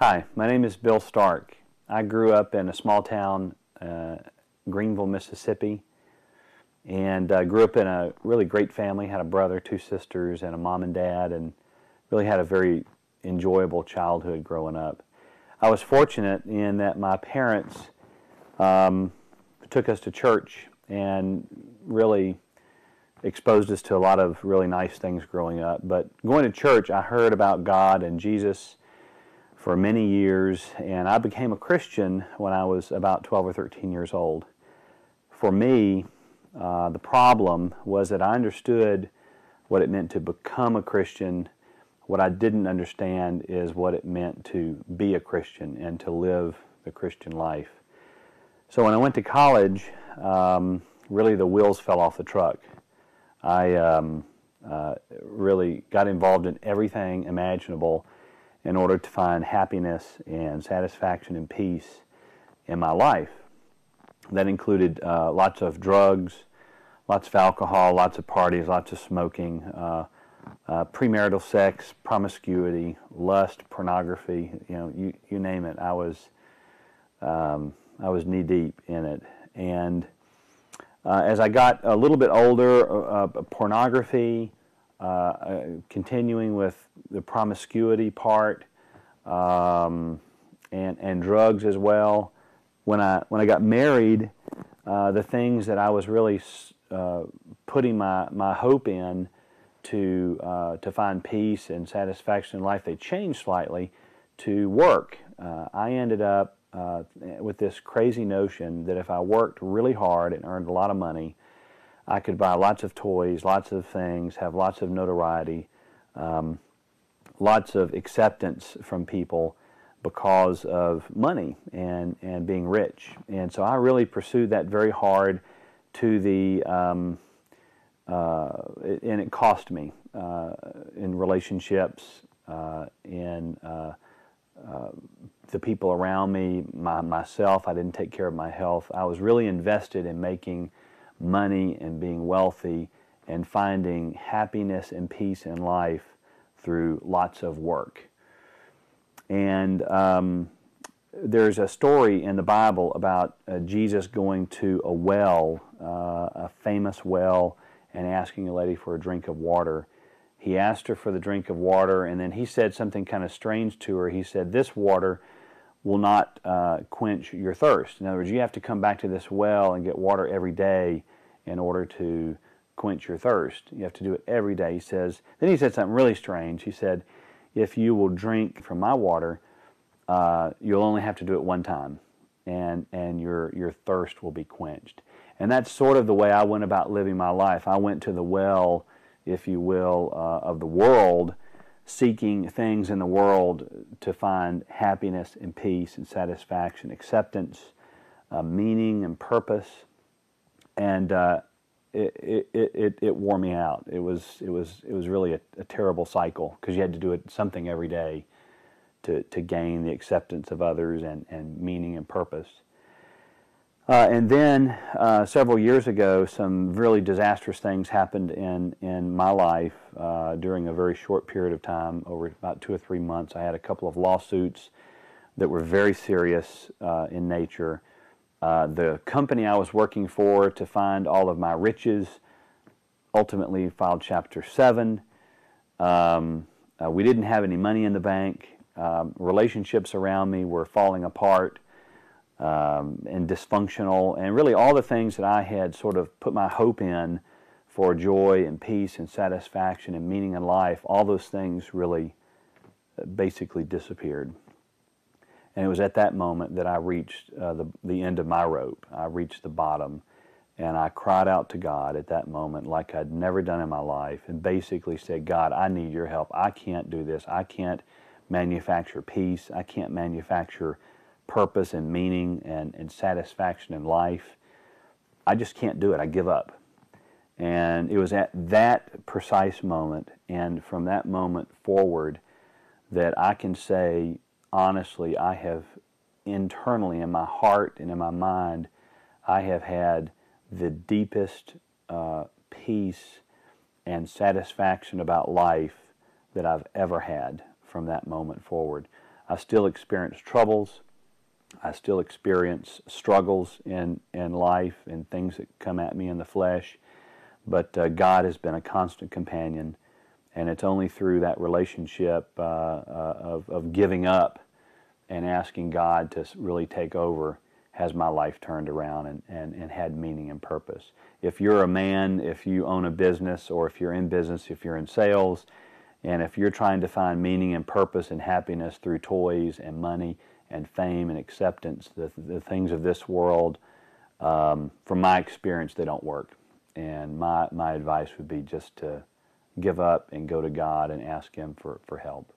Hi, my name is Bill Stark. I grew up in a small town, Greenville, Mississippi, and grew up in a really great family. Had a brother, two sisters, and a mom and dad, and really had a very enjoyable childhood growing up. I was fortunate in that my parents took us to church and really exposed us to a lot of really nice things growing up. But going to church, I heard about God and Jesus for many years, and I became a Christian when I was about 12 or 13 years old. For me, the problem was that I understood what it meant to become a Christian. What I didn't understand is what it meant to be a Christian and to live the Christian life. So when I went to college, really the wheels fell off the truck. I really got involved in everything imaginable in order to find happiness and satisfaction and peace in my life. That included lots of drugs, lots of alcohol, lots of parties, lots of smoking, premarital sex, promiscuity, lust, pornography, you name it. I was knee deep in it. And as I got a little bit older, pornography, continuing with the promiscuity part, and drugs as well. When I got married, the things that I was really putting my hope in to find peace and satisfaction in life, they changed slightly to work. I ended up with this crazy notion that if I worked really hard and earned a lot of money, I could buy lots of toys, lots of things, have lots of notoriety, lots of acceptance from people because of money and being rich. And so I really pursued that very hard to the, and it cost me in relationships, in the people around me, myself. I didn't take care of my health. I was really invested in making money and being wealthy and finding happiness and peace in life through lots of work. And there's a story in the Bible about Jesus going to a well, a famous well, and asking a lady for a drink of water. He asked her for the drink of water, and then he said something kind of strange to her. He said, "This water will not quench your thirst." In other words, you have to come back to this well and get water every day in order to quench your thirst. You have to do it every day, he says. Then he said something really strange. He said, "If you will drink from my water, you'll only have to do it one time, and your thirst will be quenched." And that's sort of the way I went about living my life. I went to the well, if you will, of the world, seeking things in the world to find happiness and peace and satisfaction, acceptance, meaning and purpose, and it wore me out. It was really a terrible cycle because you had to do something every day to gain the acceptance of others and meaning and purpose. And then several years ago, some really disastrous things happened in my life during a very short period of time, over about 2 or 3 months. I had a couple of lawsuits that were very serious in nature. The company I was working for to find all of my riches ultimately filed Chapter 7. We didn't have any money in the bank. Relationships around me were falling apart and dysfunctional, and really all the things that I had sort of put my hope in for joy and peace and satisfaction and meaning in life, all those things really basically disappeared. And it was at that moment that I reached the end of my rope. I reached the bottom, and I cried out to God at that moment like I'd never done in my life, and basically said, "God, I need your help. I can't do this. I can't manufacture peace. I can't manufacture purpose and meaning and satisfaction in life. I just can't do it. I give up." And it was at that precise moment, and from that moment forward, that I can say, honestly, I have internally in my heart and in my mind, I have had the deepest peace and satisfaction about life that I've ever had from that moment forward. I still experience troubles. I still experience struggles in life and things that come at me in the flesh. But God has been a constant companion, and it's only through that relationship of giving up and asking God to really take over has my life turned around and had meaning and purpose. If you're a man, if you own a business, or if you're in business, if you're in sales, and if you're trying to find meaning and purpose and happiness through toys and money and fame and acceptance, the things of this world, from my experience, they don't work. And my advice would be just to give up and go to God and ask Him for help.